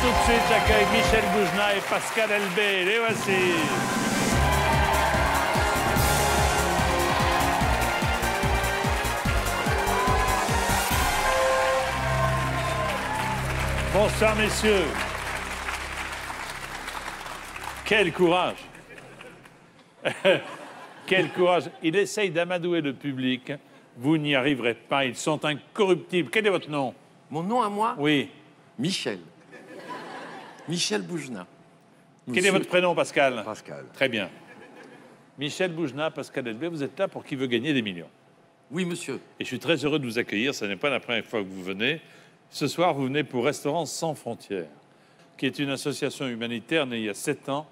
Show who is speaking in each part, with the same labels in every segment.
Speaker 1: tout de suite, j'accueille Michel Boujna et Pascal Elbé. Les voici. Bonsoir, messieurs. Quel courage. Quel courage. Il essaye d'amadouer le public. Vous n'y arriverez pas. Ils sont incorruptibles. Quel est votre nom?
Speaker 2: Mon nom à moi?
Speaker 1: Oui.
Speaker 2: Michel. Michel Boujna.
Speaker 1: Quel est votre prénom, Pascal?
Speaker 3: Pascal.
Speaker 1: Très bien. Michel Boujna, Pascal Elbé, vous êtes là pour Qui veut gagner des millions.
Speaker 2: Oui, monsieur.
Speaker 1: Et je suis très heureux de vous accueillir. Ce n'est pas la première fois que vous venez. Ce soir, vous venez pour Restaurants sans frontières, qui est une association humanitaire née il y a 7 ans,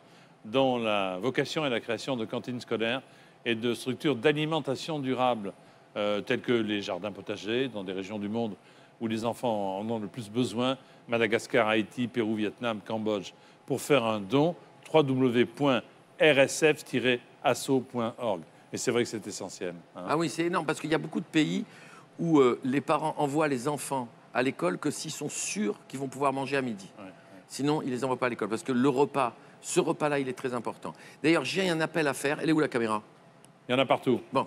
Speaker 1: dont la vocation est la création de cantines scolaires et de structures d'alimentation durable, telles que les jardins potagers dans des régions du monde où les enfants en ont le plus besoin, Madagascar, Haïti, Pérou, Vietnam, Cambodge. Pour faire un don, www.rsf-asso.org. Et c'est vrai que c'est essentiel. Hein.
Speaker 2: Ah oui, c'est énorme, parce qu'il y a beaucoup de pays où les parents envoient les enfants à l'école que s'ils sont sûrs qu'ils vont pouvoir manger à midi.
Speaker 1: Ouais.
Speaker 2: Sinon, ils ne les envoient pas à l'école, parce que le repas, ce repas-là, il est très important. D'ailleurs, j'ai un appel à faire. Elle est où la caméra?
Speaker 1: Il y en a partout.
Speaker 2: Bon.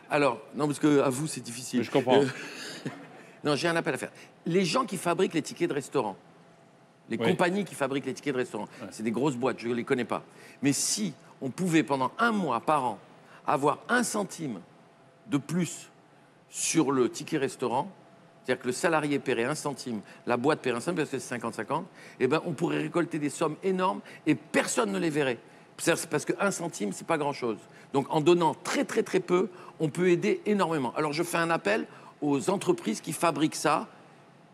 Speaker 2: Alors, non, parce que à vous, c'est difficile.
Speaker 1: Mais je comprends.
Speaker 2: Non, j'ai un appel à faire. Les gens qui fabriquent les tickets de restaurant, les compagnies qui fabriquent les tickets de restaurant, c'est des grosses boîtes, je ne les connais pas. Mais si on pouvait, pendant 1 mois par an, avoir 1 centime de plus sur le ticket restaurant, c'est-à-dire que le salarié paierait 1 centime, la boîte paierait 1 centime, parce que c'est 50-50, eh ben, on pourrait récolter des sommes énormes et personne ne les verrait. C'est parce que 1 centime, c'est pas grand-chose. Donc en donnant très très très peu, on peut aider énormément. Alors je fais un appel aux entreprises qui fabriquent ça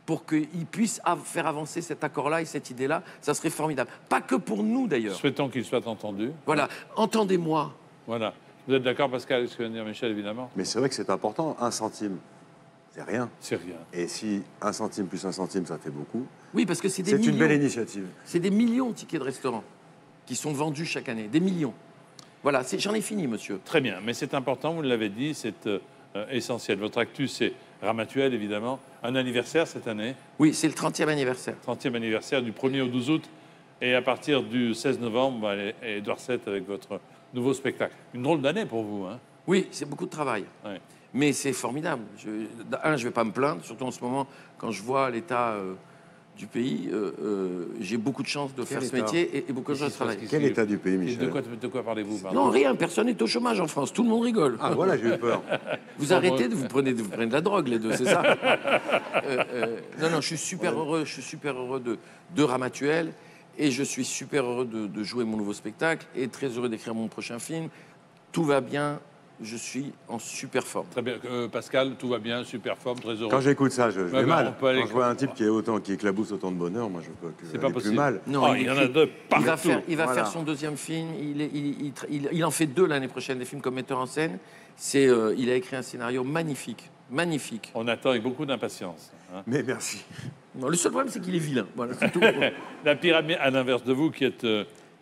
Speaker 2: pour qu'ils puissent faire avancer cet accord-là et cette idée-là. Ça serait formidable. Pas que pour nous d'ailleurs.
Speaker 1: Souhaitons qu'il soit entendu.
Speaker 2: Voilà, entendez-moi.
Speaker 1: Voilà. Vous êtes d'accord, Pascal, avec ce que vient de dire Michel, évidemment?
Speaker 3: Mais c'est vrai que c'est important, 1 centime, c'est rien.
Speaker 1: C'est rien.
Speaker 3: Et si 1 centime plus 1 centime, ça fait beaucoup,
Speaker 2: Oui, parce que c'est des
Speaker 3: c'est
Speaker 2: millions.
Speaker 3: une belle initiative.
Speaker 2: C'est des millions de tickets de restaurant qui sont vendus chaque année. Des millions. Voilà, j'en ai fini, monsieur.
Speaker 1: Très bien, mais c'est important, vous l'avez dit, c'est essentiel. Votre actu, c'est Ramatuelle, évidemment. Un anniversaire cette année,
Speaker 2: Oui, c'est le 30e anniversaire.
Speaker 1: 30e anniversaire du 1er au 12 août. Et à partir du 16 novembre, Édouard VII avec votre nouveau spectacle. Une drôle d'année pour vous, hein?
Speaker 2: Oui, c'est beaucoup de travail.
Speaker 1: Ouais.
Speaker 2: Mais c'est formidable. Je ne vais pas me plaindre, surtout en ce moment, quand je vois l'état du pays. J'ai beaucoup de chance de faire ce métier et beaucoup de choses de travail.
Speaker 3: Quel état du pays, Michel?
Speaker 1: De quoi parlez-vous, pardon?
Speaker 2: Non, rien, personne n'est au chômage en France, tout le monde rigole.
Speaker 3: Ah voilà, j'ai eu peur.
Speaker 2: Vous arrêtez, vous prenez de la drogue, les deux, c'est ça? Non, je suis super heureux, de Ramatuelle, et je suis super heureux de jouer mon nouveau spectacle, et très heureux d'écrire mon prochain film. Tout va bien, je suis en super forme.
Speaker 1: Très bien. Pascal, tout va bien, super forme, très heureux.
Speaker 3: Quand j'écoute ça, je vais mal.
Speaker 1: peut aller-
Speaker 3: Quand je vois un type qui éclabousse autant de bonheur, moi je peux
Speaker 1: C'est pas
Speaker 3: aller
Speaker 1: possible.
Speaker 3: plus mal.
Speaker 2: Non,
Speaker 1: Oh, il y en a deux partout.
Speaker 2: Il va
Speaker 3: Voilà.
Speaker 2: faire son 2e film. Il en fait 2 l'année prochaine, des films comme metteur en scène. Il a écrit un scénario magnifique. Magnifique.
Speaker 1: On attend avec beaucoup d'impatience. Hein.
Speaker 3: Mais merci.
Speaker 2: Non, le seul problème, c'est qu'il est vilain. Voilà, c'est tout.
Speaker 1: La pyramide, à l'inverse de vous, qui êtes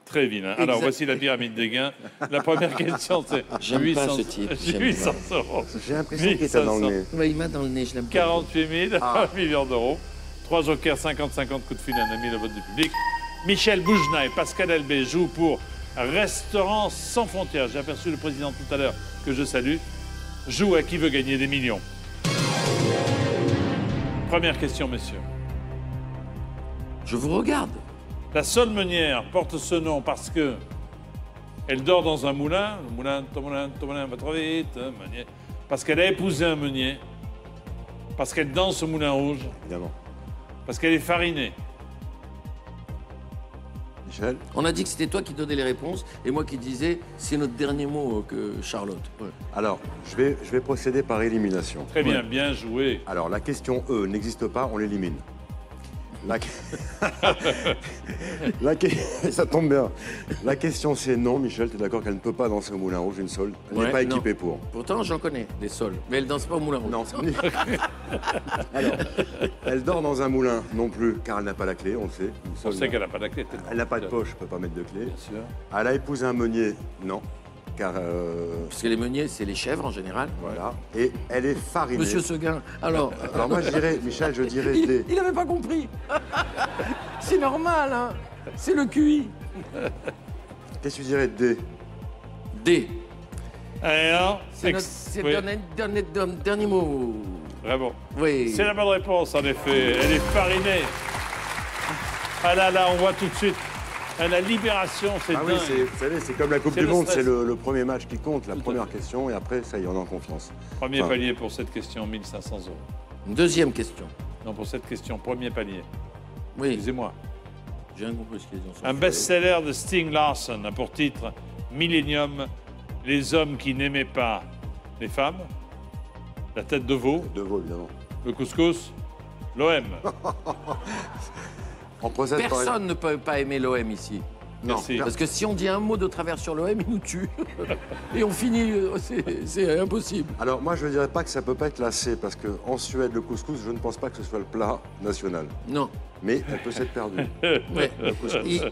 Speaker 1: très vilain. Alors, voici la pyramide des gains. La première question, c'est
Speaker 2: J'aime
Speaker 1: 800,
Speaker 2: pas ce type, j'aime
Speaker 1: 800 euros.
Speaker 3: J'ai l'impression qu'il était dans le nez.
Speaker 2: Ouais, il m'a dans le nez, je l'aime pas.
Speaker 1: 48 000, 1 million d'euros. 3 jokers, 50-50 coups de fil, un ami, le vote du public. Michel Boujna et Pascal Elbé jouent pour Restaurants sans frontières. J'ai aperçu le président tout à l'heure, que je salue. Joue à Qui veut gagner des millions. Première question, messieurs.
Speaker 2: Je vous regarde.
Speaker 1: La Saulmenière porte ce nom parce que elle dort dans un moulin. Le moulin, ton moulin va trop vite. Meunier. Parce qu'elle a épousé un meunier. Parce qu'elle danse au Moulin Rouge.
Speaker 3: Évidemment.
Speaker 1: Parce qu'elle est farinée.
Speaker 3: Michel?
Speaker 2: On a dit que c'était toi qui donnais les réponses et moi qui disais c'est notre dernier mot que Charlotte. Ouais.
Speaker 3: Alors, je vais procéder par élimination.
Speaker 1: Très bien,
Speaker 2: Ouais.
Speaker 1: bien joué.
Speaker 3: Alors, la question E n'existe pas, on l'élimine. Ça tombe bien. La question c'est non, Michel, tu es d'accord qu'elle ne peut pas danser au Moulin Rouge, une seule. Elle n'est
Speaker 2: Ouais,
Speaker 3: pas
Speaker 2: non.
Speaker 3: équipée pour.
Speaker 2: Pourtant, j'en connais des sols, mais elle danse pas au Moulin Rouge.
Speaker 3: Non, c'est Alors, elle dort dans un moulin non plus, car elle n'a pas la clé, on le sait. Une
Speaker 1: On
Speaker 3: seule,
Speaker 1: sait qu'elle n'a pas la clé.
Speaker 3: Elle n'a pas de poche, je ne peux pas mettre de clé.
Speaker 1: Bien sûr.
Speaker 3: Elle a épousé un meunier, non, car...
Speaker 2: Parce que les meuniers, c'est les chèvres en général.
Speaker 3: Voilà. Et elle est farinée.
Speaker 2: Monsieur Seguin, alors...
Speaker 3: Alors moi, je dirais, Michel, je dirais D.
Speaker 2: Il n'avait pas compris. C'est normal, hein. C'est le QI.
Speaker 3: Qu'est-ce que tu dirais D?
Speaker 2: D.
Speaker 1: Alors,
Speaker 2: C'est le dernier mot.
Speaker 1: Vraiment.
Speaker 2: Oui.
Speaker 1: C'est la bonne réponse, en effet. Elle est farinée. Ah là, on voit tout de suite. La libération, c'est
Speaker 3: Ah oui,
Speaker 1: dingue.
Speaker 3: vous savez, c'est comme la Coupe
Speaker 1: C'est
Speaker 3: du
Speaker 1: le
Speaker 3: Monde,
Speaker 1: stress.
Speaker 3: c'est le premier match qui compte, la
Speaker 1: Tout à
Speaker 3: première
Speaker 1: fait.
Speaker 3: question, et après, ça y est, on est en confiance.
Speaker 1: Premier
Speaker 3: Enfin,
Speaker 1: palier pour cette question, 1 500 €.
Speaker 2: Deuxième question.
Speaker 1: Non, pour cette question, premier palier.
Speaker 2: Oui,
Speaker 1: Excusez-moi.
Speaker 2: j'ai un compris ce qu'ils ont.
Speaker 1: Un best-seller de Sting Larsson a pour titre Millennium, les hommes qui n'aimaient pas les femmes, la tête de veau,
Speaker 3: De veau, évidemment.
Speaker 1: le couscous, l'OM.
Speaker 3: On procède par...
Speaker 2: Personne ne peut pas aimer l'OM ici.
Speaker 3: Non,
Speaker 1: Merci.
Speaker 2: Parce que si on dit un mot de travers sur l'OM, il nous tue. Et on finit, c'est impossible.
Speaker 3: Alors moi, je ne dirais pas que ça peut pas être la C, parce qu'en Suède, le couscous, je ne pense pas que ce soit le plat national.
Speaker 2: Non.
Speaker 3: Mais elle peut s'être perdue.
Speaker 2: Ouais.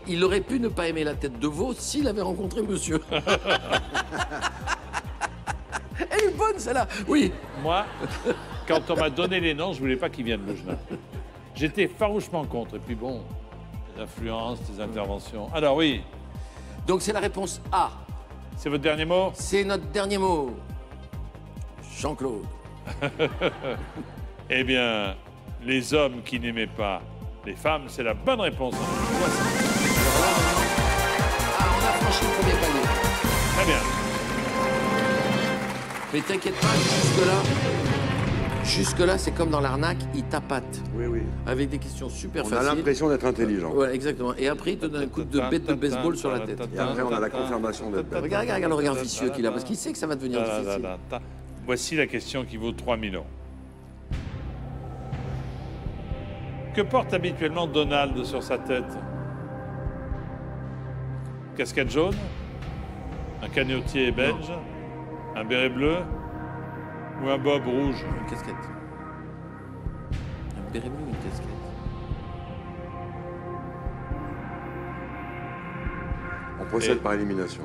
Speaker 2: Il aurait pu ne pas aimer la tête de veau s'il avait rencontré monsieur. Elle est bonne, celle-là. Oui.
Speaker 1: Moi, quand on m'a donné les noms, je voulais pas qu'ils viennent le genou. J'étais farouchement contre. Et puis bon, les influences, les interventions. Alors oui,
Speaker 2: Donc c'est la réponse A.
Speaker 1: c'est votre dernier mot?
Speaker 2: C'est notre dernier mot. Jean-Claude.
Speaker 1: Eh bien, les hommes qui n'aimaient pas les femmes, c'est la bonne réponse.
Speaker 2: Ah, on a franchi le premier palier.
Speaker 1: Très bien.
Speaker 2: Mais t'inquiète pas, jusque-là, c'est comme dans l'arnaque, il tapate.
Speaker 3: Oui, oui.
Speaker 2: Avec des questions super
Speaker 3: On a
Speaker 2: faciles.
Speaker 3: l'impression d'être intelligent.
Speaker 2: Voilà, exactement. Et après, il te donne un coup de bête de baseball sur la tête.
Speaker 3: Et après, on a la confirmation d'être bête.
Speaker 2: Regarde le regard vicieux qu'il a, parce qu'il sait que ça va devenir difficile.
Speaker 1: Voici la question qui vaut 3 000 €. Que porte habituellement Donald sur sa tête? Casquette jaune? Un canotier belge? Un béret bleu? Ou un bob rouge?
Speaker 2: Une casquette. Un béret bleu ou une casquette?
Speaker 3: On procède
Speaker 1: Et-
Speaker 3: par élimination.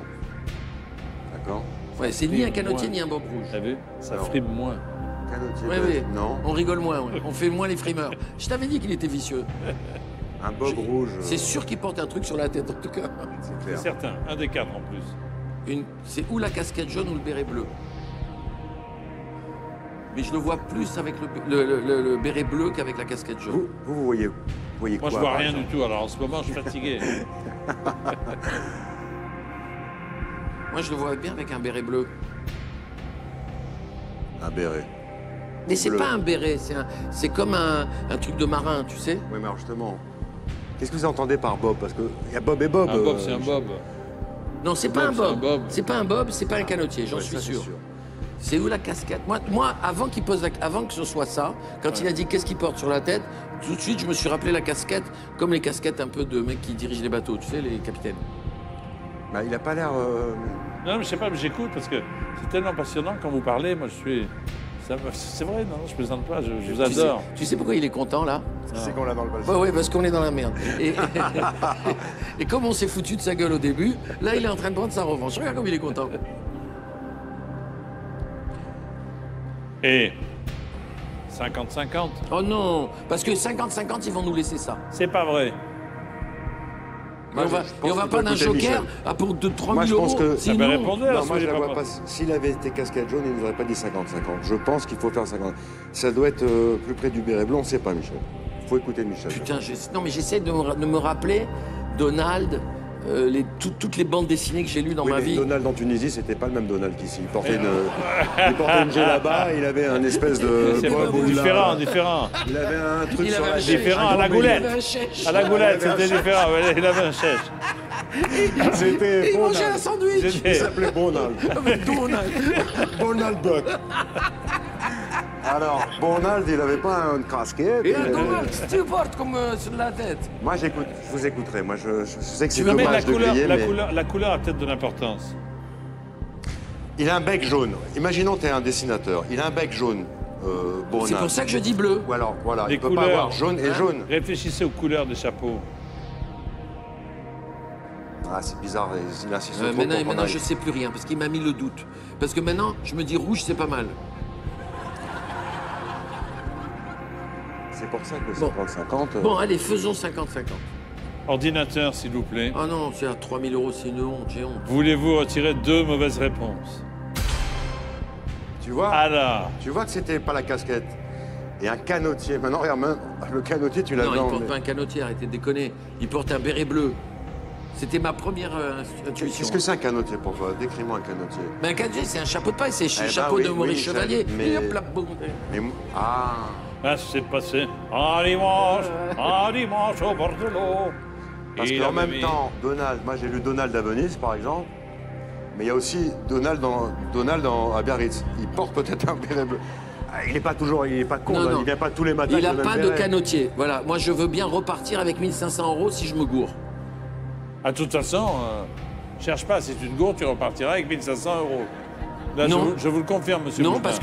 Speaker 3: D'accord?
Speaker 2: Ouais, c'est ni un canotier ni un bob rouge.
Speaker 1: T'as vu? Ça
Speaker 3: Alors.
Speaker 1: frime moins.
Speaker 3: Canotier
Speaker 2: Oui,
Speaker 3: belge,
Speaker 2: oui.
Speaker 3: non.
Speaker 2: On rigole moins, ouais. On fait moins les frimeurs. Je t'avais dit qu'il était vicieux.
Speaker 3: Un bob rouge,
Speaker 2: C'est sûr qu'il porte un truc sur la tête, en tout cas.
Speaker 3: c'est
Speaker 1: C'est
Speaker 3: clair.
Speaker 1: certain. Un des 4 en plus.
Speaker 2: C'est ou la casquette jaune ou le béret bleu. Mais je le vois plus avec le béret bleu qu'avec la casquette jaune.
Speaker 3: Vous voyez
Speaker 1: Moi,
Speaker 3: quoi
Speaker 1: je vois
Speaker 3: par
Speaker 1: rien
Speaker 3: exemple
Speaker 1: du tout. Alors, en ce moment, je suis fatigué.
Speaker 2: Moi, je le vois bien avec un béret bleu.
Speaker 3: Un béret.
Speaker 2: Mais c'est
Speaker 3: Bleu.
Speaker 2: pas un béret, c'est comme un truc de marin, tu sais.
Speaker 3: Oui, mais alors justement, qu'est-ce que vous entendez par bob? Parce qu'il y a bob et bob.
Speaker 1: Un bob, c'est un bob.
Speaker 2: Non, c'est pas un
Speaker 1: bob, c'est un
Speaker 2: bob.
Speaker 1: bob.
Speaker 2: C'est pas un bob, c'est pas un canotier, j'en
Speaker 3: Ouais,
Speaker 2: suis
Speaker 3: ça, c'est
Speaker 2: sûr. C'est où la casquette? Moi, avant qu'il pose avant que ce soit ça, quand il a dit qu'est-ce qu'il porte sur la tête, tout de suite je me suis rappelé la casquette, comme les casquettes un peu de mecs qui dirigent les bateaux, tu sais, les capitaines.
Speaker 3: Bah, il a pas l'air.
Speaker 1: Non, mais je sais pas, mais j'écoute parce que c'est tellement passionnant quand vous parlez. Moi, je suis. C'est vrai, non, je plaisante pas, je vous adore.
Speaker 2: Tu sais pourquoi il est content là?
Speaker 3: C'est qu'on l'a dans le balcon.
Speaker 2: Oui, parce qu'on est dans la merde. Et comme on s'est foutu de sa gueule au début, là il est en train de prendre sa revanche. Regarde comme il est content.
Speaker 1: Et 50-50,
Speaker 2: Oh non, parce que 50-50, ils vont nous laisser ça.
Speaker 1: c'est pas vrai.
Speaker 2: Et on va,
Speaker 3: je pense
Speaker 2: et on va
Speaker 3: qu'il
Speaker 2: pas
Speaker 3: faut
Speaker 2: d'un
Speaker 3: écouter
Speaker 2: joker
Speaker 3: Michel.
Speaker 2: pour 3
Speaker 3: Moi,
Speaker 2: 000
Speaker 3: je pense
Speaker 2: euros.
Speaker 3: que-
Speaker 2: C'est
Speaker 1: Ah ben,
Speaker 2: non.
Speaker 1: répondez.
Speaker 3: Non, moi je
Speaker 1: soyez
Speaker 3: la
Speaker 1: pas
Speaker 3: vois
Speaker 1: pas-
Speaker 3: pas. S'il avait été casquette jaune, il ne nous aurait pas dit 50-50. Je pense qu'il faut faire 50. Ça doit être plus près du béret blanc, on ne sait pas, Michel. Il faut écouter Michel.
Speaker 2: Putain, non mais j'essaie de me rappeler Donald, toutes les bandes dessinées que j'ai lues dans
Speaker 3: Oui,
Speaker 2: ma
Speaker 3: mais
Speaker 2: vie.
Speaker 3: Donald en Tunisie, c'était pas le même Donald qu'ici. Il portait une djellaba, il avait un espèce de
Speaker 1: C'est
Speaker 3: bob ou là.
Speaker 1: différent.
Speaker 3: Il avait un truc
Speaker 2: Il
Speaker 3: sur
Speaker 2: avait
Speaker 3: la
Speaker 2: un
Speaker 3: tête.
Speaker 2: chèche.
Speaker 1: Différent à la
Speaker 2: Il
Speaker 1: goulette.
Speaker 2: avait un chèche.
Speaker 1: À la goulette,
Speaker 3: il avait un
Speaker 1: c'était différent. Ouais, il avait un chèche.
Speaker 3: C'était
Speaker 2: Et il mangeait un
Speaker 3: Bonald.
Speaker 2: sandwich.
Speaker 3: Il
Speaker 1: C'était-
Speaker 3: s'appelait Bonald.
Speaker 2: Avec Donald.
Speaker 3: Bonald Buck. Alors, Bonald, il n'avait pas une casquette.
Speaker 2: Et
Speaker 3: il
Speaker 2: un
Speaker 3: avait-
Speaker 2: Donald, qu'est-ce que tu portes comme sur la tête?
Speaker 3: Moi, j'écoute, je vous écouterai. Moi, je sais que c'est
Speaker 1: Tu vas mettre
Speaker 3: dommage de griller, mais...
Speaker 1: la couleur a peut-être de l'importance.
Speaker 3: Il a un bec jaune. Imaginons que tu es un dessinateur. Il a un bec jaune, Bonald.
Speaker 2: C'est pour ça que je dis bleu.
Speaker 3: Ou alors, voilà,
Speaker 1: Les
Speaker 3: il peut
Speaker 1: couleurs.
Speaker 3: pas avoir jaune et
Speaker 2: Hein?
Speaker 3: jaune.
Speaker 1: Réfléchissez aux couleurs des chapeaux.
Speaker 3: Ah, c'est bizarre, il insiste trop.
Speaker 2: Maintenant, je sais plus rien, parce qu'il m'a mis le doute. Parce que maintenant, je me dis rouge, c'est pas mal.
Speaker 3: C'est pour ça que
Speaker 2: Bon.
Speaker 3: 50-50...
Speaker 2: Bon, allez, faisons 50-50.
Speaker 1: Ordinateur, s'il vous plaît.
Speaker 2: Ah non, c'est à 3 000 €, c'est une honte, j'ai honte.
Speaker 1: Voulez-vous retirer 2 mauvaises réponses?
Speaker 3: Tu vois,
Speaker 1: Alors,
Speaker 3: tu vois que c'était pas la casquette. Et un canotier. Maintenant, regarde, le canotier, tu l'as
Speaker 2: Non, il
Speaker 3: dans...
Speaker 2: porte pas un canotier, arrêtez de déconner. Il porte un béret bleu. C'était ma première intuition.
Speaker 3: Qu'est-ce que c'est un canotier pour toi? Décris-moi un canotier.
Speaker 2: Mais un canotier, c'est un chapeau de paille, c'est
Speaker 3: ben
Speaker 2: chapeau
Speaker 3: oui,
Speaker 2: de Maurice
Speaker 3: oui,
Speaker 2: Chevalier.
Speaker 3: mais-
Speaker 2: Et hop là, boum.
Speaker 3: Mais... Ah...
Speaker 1: là, c'est passé. Un dimanche au bord de l'eau.
Speaker 3: Parce
Speaker 1: Il
Speaker 3: qu'en
Speaker 1: avait
Speaker 3: même
Speaker 1: mis-
Speaker 3: temps, Donald, moi j'ai lu Donald à Venise par exemple, mais il y a aussi Donald à Biarritz. Il porte peut-être un béret bleu. Ah, il n'est pas toujours, il est pas con,
Speaker 2: Non,
Speaker 3: là,
Speaker 2: non.
Speaker 3: il vient pas tous les matins.
Speaker 2: Il
Speaker 3: avec
Speaker 2: n'a
Speaker 3: le même
Speaker 2: pas de
Speaker 3: béret.
Speaker 2: canotier. Voilà, moi je veux bien repartir avec 1 500 € si je me gourre.
Speaker 1: À toute façon, cherche pas, si tu te gourres, tu repartiras avec 1 500 €. Là,
Speaker 2: Non.
Speaker 1: je vous le confirme, monsieur
Speaker 2: Non,
Speaker 1: Boujna.
Speaker 2: parce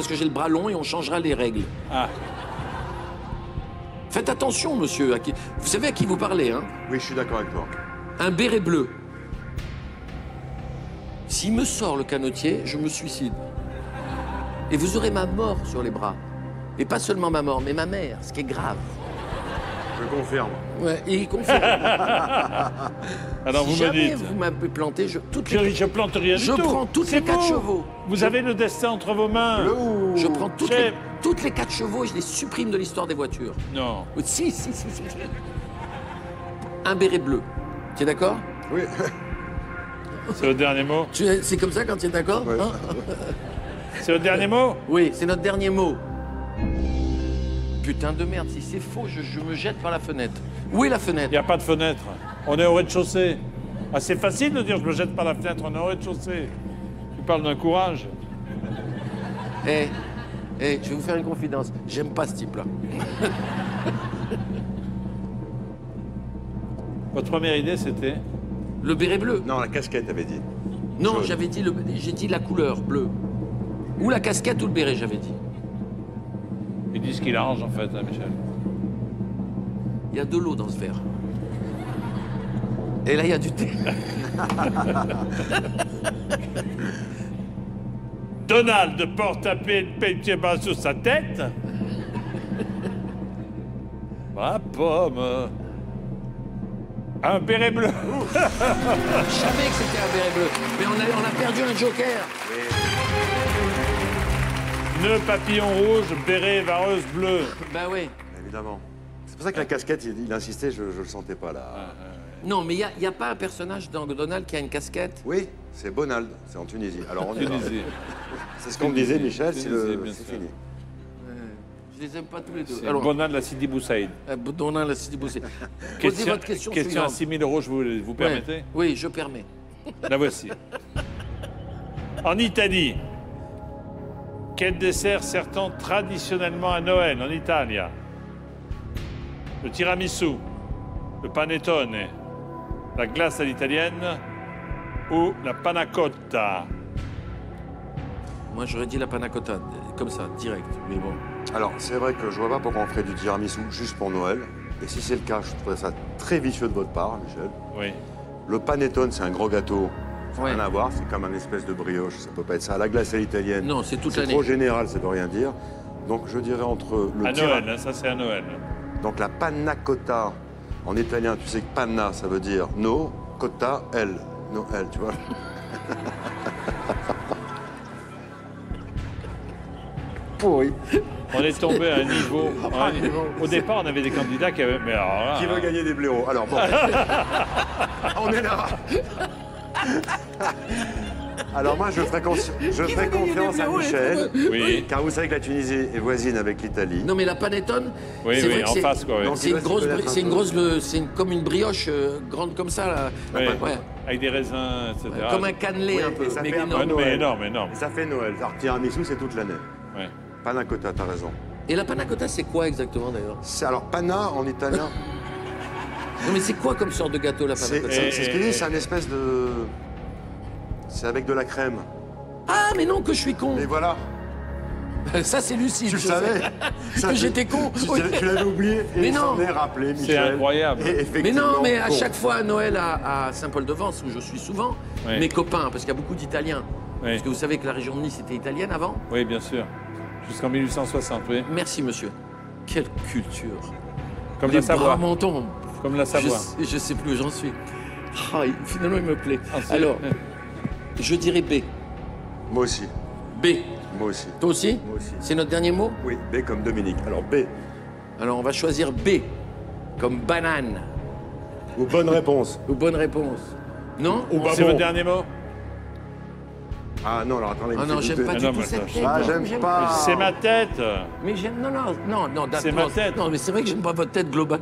Speaker 2: que j'ai le bras long et on changera les règles.
Speaker 1: Ah,
Speaker 2: Faites attention, monsieur. Vous savez à qui vous parlez, hein?
Speaker 3: Oui, je suis d'accord avec toi.
Speaker 2: Un béret bleu. S'il me sort le canotier, je me suicide. Et vous aurez ma mort sur les bras. Et pas seulement ma mort, mais ma mère, ce qui est grave.
Speaker 3: Je confirme.
Speaker 2: Ouais, et il confirme.
Speaker 1: alors
Speaker 2: Si
Speaker 1: vous me
Speaker 2: jamais
Speaker 1: dites.
Speaker 2: vous m'avez planté,
Speaker 1: Je plante rien du
Speaker 2: Je
Speaker 1: tout.
Speaker 2: prends toutes
Speaker 1: C'est
Speaker 2: les 4
Speaker 1: vous.
Speaker 2: chevaux.
Speaker 1: Vous avez le destin entre vos mains.
Speaker 3: Le ou...
Speaker 2: Je prends toutes
Speaker 1: Chef.
Speaker 2: les 4 chevaux et je les supprime de l'histoire des voitures.
Speaker 1: Non.
Speaker 2: Si. Un béret bleu. Tu es d'accord?
Speaker 3: Oui.
Speaker 1: C'est le dernier mot.
Speaker 2: C'est comme ça quand tu es d'accord,
Speaker 3: Ouais.
Speaker 2: hein?
Speaker 1: C'est le dernier mot.
Speaker 2: Oui, c'est notre dernier mot. Putain de merde, si c'est faux, je me jette par la fenêtre. Où est la
Speaker 1: Il
Speaker 2: fenêtre?
Speaker 1: n'y a pas de fenêtre. On est au rez-de-chaussée. Ah, c'est facile de dire je me jette par la fenêtre, on est au rez-de-chaussée. Tu parles d'un courage.
Speaker 2: Eh, je vais vous faire une confidence. J'aime pas ce type-là.
Speaker 1: Votre première idée, c'était
Speaker 2: Le béret bleu.
Speaker 3: Non, la casquette, avait dit.
Speaker 2: Non,
Speaker 3: Jaune.
Speaker 2: j'ai dit la couleur bleue. Ou la casquette ou le béret, j'avais dit.
Speaker 1: Ils disent qu'il arrange, en fait, hein, Michel.
Speaker 2: Il y a de l'eau dans ce verre. Et là, il y a du thé.
Speaker 1: Donald porte un pied bas sur sa tête. Ma pomme. Un béret bleu.
Speaker 2: Je savais que c'était un béret bleu. Mais on a perdu un joker.
Speaker 1: Nœud papillon rouge, béret vareuse bleue.
Speaker 2: Ben oui.
Speaker 3: Évidemment. C'est pour ça que la casquette, il insistait, je le sentais pas là.
Speaker 2: Non, mais il n'y a pas un personnage dans Donald qui a une casquette?
Speaker 3: Oui, c'est Bonald, c'est en Tunisie. Alors on y va.
Speaker 1: Tunisie.
Speaker 3: C'est ce qu'on me disait, Michel,
Speaker 1: Tunisie, bien
Speaker 3: c'est
Speaker 1: sûr.
Speaker 3: fini.
Speaker 2: Je les aime pas tous les deux.
Speaker 1: C'est
Speaker 2: Alors,
Speaker 1: Bonald la Sidi Boussaïd.
Speaker 2: Donald, la Sidi Boussé. Posez votre question
Speaker 1: à
Speaker 2: suivante.
Speaker 1: 6 000 €, vous permettez?
Speaker 2: Ouais. Oui, je permets.
Speaker 1: La voici. En Italie, quel dessert sert-on traditionnellement à Noël en Italie? Le tiramisu, le panettone, la glace à l'italienne ou la panna cotta?
Speaker 2: Moi, j'aurais dit la panna cotta, comme ça, direct. Mais bon.
Speaker 3: Alors, c'est vrai que je vois pas pourquoi on ferait du tiramisu juste pour Noël. Et si c'est le cas, je trouverais ça très vicieux de votre part, Michel.
Speaker 1: Oui.
Speaker 3: Le panettone, c'est un gros gâteau. Ça n'a
Speaker 2: Ouais.
Speaker 3: rien à voir, c'est comme un espèce de brioche, ça peut pas être ça. La glace à l'italienne,
Speaker 2: Non, c'est toute
Speaker 3: c'est
Speaker 2: l'année.
Speaker 3: trop général, ça veut rien dire. Donc je dirais entre le
Speaker 1: À Noël, hein, ça c'est à Noël.
Speaker 3: donc la panna cotta, en italien, tu sais que panna, ça veut dire no, cotta, elle. Noël, tu vois. Pourri.
Speaker 1: On est tombé à un niveau. Au départ, on avait des candidats qui avaient. Mais alors là,
Speaker 3: Qui veut gagner des blaireaux? Alors bon. On est là. Alors moi, je ferai confiance à Michel.
Speaker 1: Oui,
Speaker 3: Car vous savez que la Tunisie est voisine avec l'Italie.
Speaker 2: Non, mais la panettone,
Speaker 1: oui,
Speaker 2: c'est vrai
Speaker 1: oui,
Speaker 2: que
Speaker 1: en
Speaker 2: c'est-
Speaker 1: face, quoi. Oui.
Speaker 3: Non,
Speaker 2: c'est une grosse, comme une brioche grande comme ça, là.
Speaker 1: Oui.
Speaker 2: Ouais.
Speaker 1: Avec des raisins, etc.
Speaker 2: Comme un cannelé
Speaker 3: Oui,
Speaker 2: un peu.
Speaker 3: et ça
Speaker 2: Mais
Speaker 3: fait un peu
Speaker 2: énorme.
Speaker 1: Ouais, mais énorme, énorme.
Speaker 3: Et ça fait Noël. Alors tiramisu, c'est toute l'année.
Speaker 1: Ouais.
Speaker 3: Panna cotta, t'as raison.
Speaker 2: Et la panna cotta, c'est quoi exactement d'ailleurs?
Speaker 3: Alors panna en italien,
Speaker 2: Non, mais c'est quoi comme sorte de gâteau la panna
Speaker 3: c'est
Speaker 2: cotta?
Speaker 3: c'est ce qu'il dit, c'est un espèce de... C'est avec de la crème.
Speaker 2: Ah, mais non, que je suis con.
Speaker 3: Et voilà.
Speaker 2: Ça, c'est lucide.
Speaker 3: Tu le
Speaker 2: je
Speaker 3: savais
Speaker 2: sais.
Speaker 3: Ça,
Speaker 2: Que
Speaker 3: tu-
Speaker 2: j'étais con.
Speaker 3: Tu
Speaker 2: Oui.
Speaker 3: tu l'avais oublié et
Speaker 2: Mais
Speaker 3: il s'en
Speaker 2: non.
Speaker 3: est rappelé, Michel.
Speaker 1: C'est incroyable.
Speaker 3: Et
Speaker 2: Mais
Speaker 3: effectivement,
Speaker 2: non, mais à
Speaker 3: con.
Speaker 2: chaque fois à Noël à Saint-Paul-de-Vence, où je suis souvent,
Speaker 1: Oui.
Speaker 2: mes copains, parce qu'il y a beaucoup d'Italiens.
Speaker 1: Oui.
Speaker 2: Parce que vous savez que la région de Nice était italienne avant.
Speaker 1: Oui, bien sûr. Jusqu'en 1860, oui.
Speaker 2: Merci, monsieur. Quelle culture.
Speaker 1: Comme
Speaker 2: Les
Speaker 1: la Savoie.
Speaker 2: bras m'en tombent.
Speaker 1: Comme la Savoie.
Speaker 2: Je sais plus où j'en suis. Ah, finalement, il me plaît.
Speaker 1: Ensuite,
Speaker 2: Alors, je dirais B.
Speaker 3: Moi aussi.
Speaker 2: B.
Speaker 3: Moi aussi.
Speaker 2: Toi aussi
Speaker 3: Moi aussi.
Speaker 2: C'est notre dernier mot?
Speaker 3: Oui, B comme Dominique. Alors B.
Speaker 2: Alors, on va choisir B. Comme banane.
Speaker 3: Ou bonne réponse.
Speaker 2: Ou bonne réponse. Non?
Speaker 3: Ou bah
Speaker 1: C'est
Speaker 3: bon.
Speaker 1: votre dernier mot?
Speaker 3: Ah non, alors attendez. il
Speaker 2: Ah
Speaker 3: me
Speaker 2: non,
Speaker 3: fait
Speaker 2: j'aime
Speaker 3: douter.
Speaker 2: pas
Speaker 1: Ah
Speaker 2: du
Speaker 1: non,
Speaker 2: tout
Speaker 1: mais
Speaker 2: cette
Speaker 1: ça,
Speaker 2: tête.
Speaker 3: Ah,
Speaker 2: Non,
Speaker 3: j'aime pas.
Speaker 1: C'est ma tête.
Speaker 2: Mais j'aime. Non,
Speaker 1: C'est ma tête.
Speaker 2: Non, mais c'est vrai que j'aime pas votre tête globale.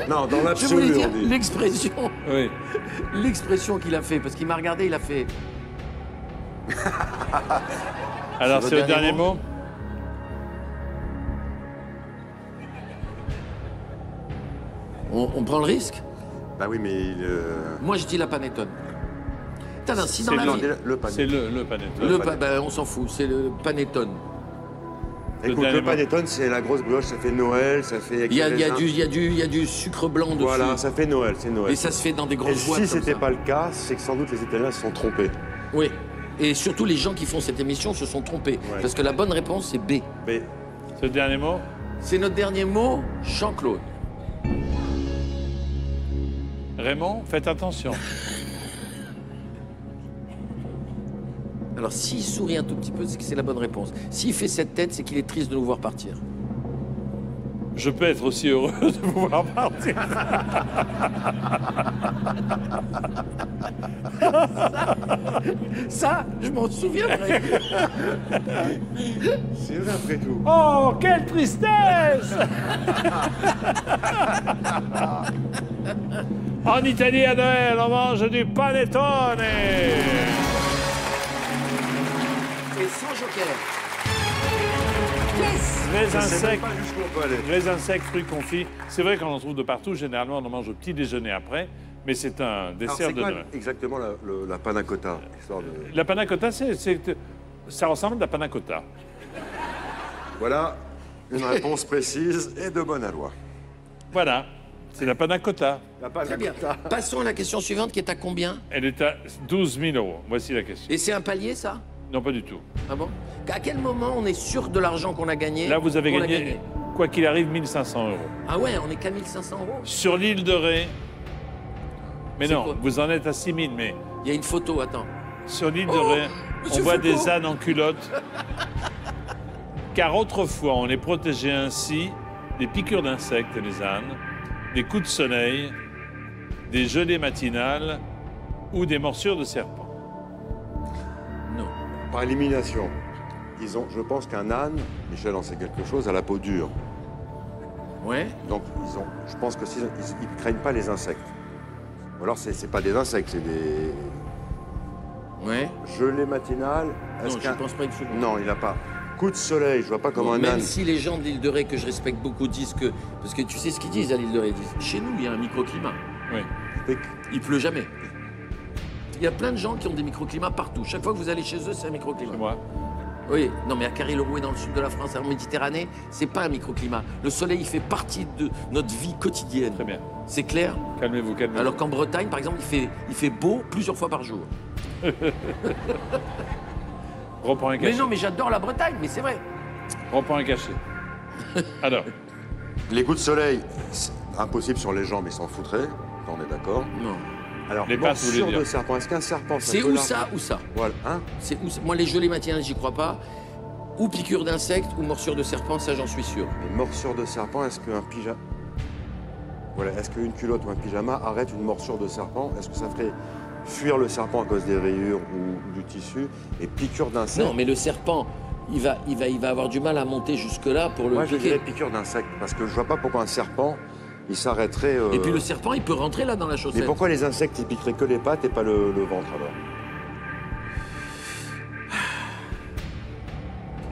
Speaker 3: Non, dans
Speaker 2: Je voulais
Speaker 3: l'absolu,
Speaker 2: dire
Speaker 3: on dit.
Speaker 2: l'expression.
Speaker 1: Oui.
Speaker 2: L'expression qu'il a fait. Parce qu'il m'a regardé, il a fait.
Speaker 1: Alors,
Speaker 2: C'est
Speaker 1: c'est
Speaker 2: le
Speaker 1: le
Speaker 2: dernier
Speaker 1: dernier mot?
Speaker 2: On prend le risque?
Speaker 3: Bah oui, mais
Speaker 2: Moi, je dis la panettone. Putain, si dans
Speaker 1: C'est
Speaker 2: la
Speaker 3: non,
Speaker 2: vie.
Speaker 3: le panier.
Speaker 1: C'est le panettone.
Speaker 2: On s'en fout, c'est le panettone.
Speaker 3: Écoute,
Speaker 1: dernier
Speaker 3: le
Speaker 1: mot.
Speaker 3: panettone, c'est la grosse brioche, ça fait Noël, ça fait. avec
Speaker 2: Il y a,
Speaker 3: les
Speaker 2: il y a
Speaker 3: raisins.
Speaker 2: du, il y a du sucre blanc dessus.
Speaker 3: Voilà, ça fait Noël, c'est Noël.
Speaker 2: Et ça se fait dans des
Speaker 3: Et
Speaker 2: grosses boîtes.
Speaker 3: si
Speaker 2: comme
Speaker 3: c'était
Speaker 2: ça.
Speaker 3: pas le cas, c'est que sans doute les Italiens se sont trompés.
Speaker 2: Oui. Et surtout, les gens qui font cette émission se sont trompés.
Speaker 3: Ouais.
Speaker 2: Parce que la bonne réponse, c'est B.
Speaker 3: Mais
Speaker 1: C'est le dernier mot?
Speaker 2: C'est notre dernier mot, Jean-Claude.
Speaker 1: Raymond, faites attention.
Speaker 2: Alors, s'il sourit un tout petit peu, c'est que c'est la bonne réponse. S'il fait cette tête, c'est qu'il est triste de nous voir partir.
Speaker 1: Je peux être aussi heureux de vous voir partir.
Speaker 2: Ça, je m'en souviendrai.
Speaker 3: c'est vrai après tout.
Speaker 1: Oh, quelle tristesse! En Italie, à Noël, on mange du panettone.
Speaker 2: Et sans joker. Yes!
Speaker 1: Raisins
Speaker 3: Je sais même
Speaker 1: secs,
Speaker 3: pas jusqu'où on peut aller.
Speaker 1: raisins secs, fruits confits. C'est vrai qu'on en trouve de partout. Généralement, on en mange au petit déjeuner après. Mais c'est un
Speaker 3: Alors,
Speaker 1: dessert
Speaker 3: c'est
Speaker 1: de
Speaker 3: quoi
Speaker 1: Noël.
Speaker 3: exactement la panna cotta, histoire de...
Speaker 1: La panna cotta, ça ressemble à de la panna cotta.
Speaker 3: Voilà une réponse précise et de bonne aloi.
Speaker 1: Voilà, c'est la panna cotta.
Speaker 3: La panna
Speaker 2: Très bien.
Speaker 3: cotta.
Speaker 2: Passons à la question suivante qui est à combien?
Speaker 1: Elle est à 12 000 €. Voici la question.
Speaker 2: Et c'est un palier, ça?
Speaker 1: Non, pas du tout.
Speaker 2: Ah bon? À quel moment on est sûr de l'argent qu'on a gagné?
Speaker 1: Là, vous avez
Speaker 2: qu'on a
Speaker 1: gagné, quoi qu'il arrive, 1 500 €.
Speaker 2: Ah ouais, on est qu'à 1 500 €.
Speaker 1: Sur l'île de Ré. Mais
Speaker 2: C'est
Speaker 1: non,
Speaker 2: quoi?
Speaker 1: vous en êtes à 6 000, mais
Speaker 2: Il y a une photo, attends.
Speaker 1: sur l'île de
Speaker 2: Oh,
Speaker 1: Ré,
Speaker 2: Monsieur
Speaker 1: on voit
Speaker 2: Foucault.
Speaker 1: des ânes en culotte. Car autrefois, on les protégeait ainsi des piqûres d'insectes, les ânes, des coups de soleil, des gelées matinales ou des morsures de serpents.
Speaker 2: Non.
Speaker 3: Par élimination. Je pense qu'un âne, Michel en sait quelque chose, a la peau dure.
Speaker 2: Ouais.
Speaker 3: Donc, je pense que ils ne craignent pas les insectes. Ou alors, c'est pas des insectes, c'est des
Speaker 2: Ouais.
Speaker 3: gelées matinales.
Speaker 2: Non, je pense pas une seconde.
Speaker 3: Non, il n'a pas. Coup de soleil, je vois pas comment un
Speaker 2: Même
Speaker 3: âne.
Speaker 2: si les gens de l'île de Ré, que je respecte beaucoup, disent que... Parce que tu sais ce qu'ils disent à l'île de Ré, ils disent, chez nous, il y a un microclimat.
Speaker 1: Oui.
Speaker 2: Il pleut jamais. Il y a plein de gens qui ont des microclimats partout. Chaque fois que vous allez chez eux, c'est un microclimat.
Speaker 1: C'est moi.
Speaker 2: Oui, non, mais à Carré-le-Rouet, dans le sud de la France, en Méditerranée, c'est pas un microclimat. Le soleil, il fait partie de notre vie quotidienne.
Speaker 1: Très bien.
Speaker 2: C'est clair?
Speaker 1: Calmez-vous, calmez-vous.
Speaker 2: Alors qu'en Bretagne, par exemple, il fait beau plusieurs fois par jour.
Speaker 1: Reprends un
Speaker 2: Mais
Speaker 1: cachet.
Speaker 2: non, mais j'adore la Bretagne, mais c'est vrai.
Speaker 1: Reprends un cachet. Alors,
Speaker 3: Les coups de soleil, c'est impossible sur les jambes, ils s'en foutraient. On est d'accord.
Speaker 2: Non.
Speaker 3: Alors,
Speaker 1: Les pattes, vous voulez
Speaker 3: morsure
Speaker 1: dire.
Speaker 3: de serpent. Est-ce qu'un serpent,
Speaker 2: C'est
Speaker 3: peut
Speaker 2: où
Speaker 3: la-
Speaker 2: ça ou ça?
Speaker 3: Voilà, hein?
Speaker 2: C'est où ça? Moi, les gelées matinales, j'y crois pas. Ou piqûre d'insecte ou morsure de serpent, ça, j'en suis sûr.
Speaker 3: Une morsure de serpent, est-ce qu'un pyjama... Voilà, est-ce qu'une culotte ou un pyjama arrête une morsure de serpent? Est-ce que ça ferait fuir le serpent à cause des rayures ou du tissu? Et piqûre d'insecte?
Speaker 2: Non, mais le serpent, il va avoir du mal à monter jusque-là pour le
Speaker 3: Moi, je
Speaker 2: piquer.
Speaker 3: dirais piqûre d'insecte, parce que je vois pas pourquoi un serpent, il s'arrêterait...
Speaker 2: Et puis le serpent, il peut rentrer là dans la
Speaker 3: Mais
Speaker 2: chaussette.
Speaker 3: pourquoi les insectes, ils piqueraient que les pattes et pas le ventre, alors?